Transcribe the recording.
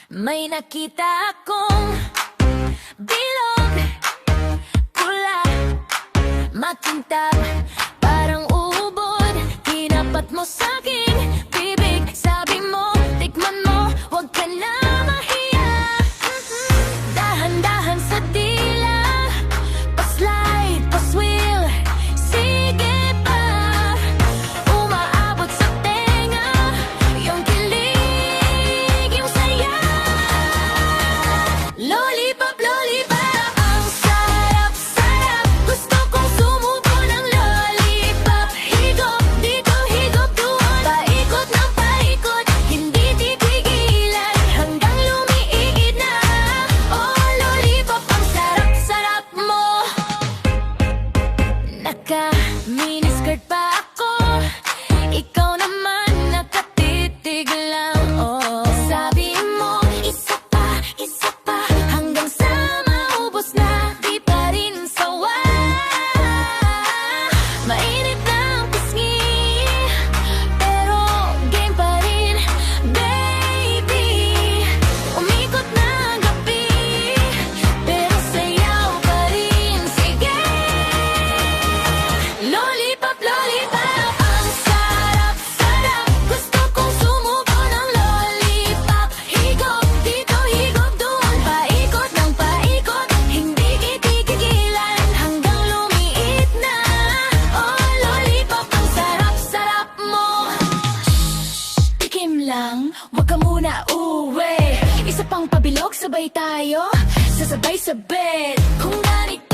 May nakita akong bilog, pula, makintab, parang ubod. Tinapat mo sa'king bibig, sabi mo, tikman mo, huwag ka na mahiya. Dahan-dahan sa dila, pa-slide, pa-swill, sige pa. Umaabot sa tenga, yung kilig, yung saya. Lollipop, lollipop, ang sarap-sarap. Gusto kong sumubo ng lollipop. Higop dito, higop doon, paikot ng paikot, hindi titigilan hanggang lumiit na. Oh, lollipop, ang sarap-sarap mo. Naka-miniskirt pa ako, ikaw naman nakatitig lang. Oh, sabi mo, isa pa, hanggang sa maubos na, di pa rin sawa. Mainit ng pisngi, pero game pa rin, baby. Umikot na ang gabi, pero sayaw pa rin, sige. Lollipop, lollipop, ang sarap-sarap. Gusto kong sumubo ng lollipop. Higop dito, higop doon, paikot ng paikot, hindi titigilan hanggang lumiit na. Oh, lollipop, ang sarap-sarap mo. Tikim lang, wag ka muna uwi. Isa pang pabilog, sabay tayo, sasabay sa bed. Kung ganito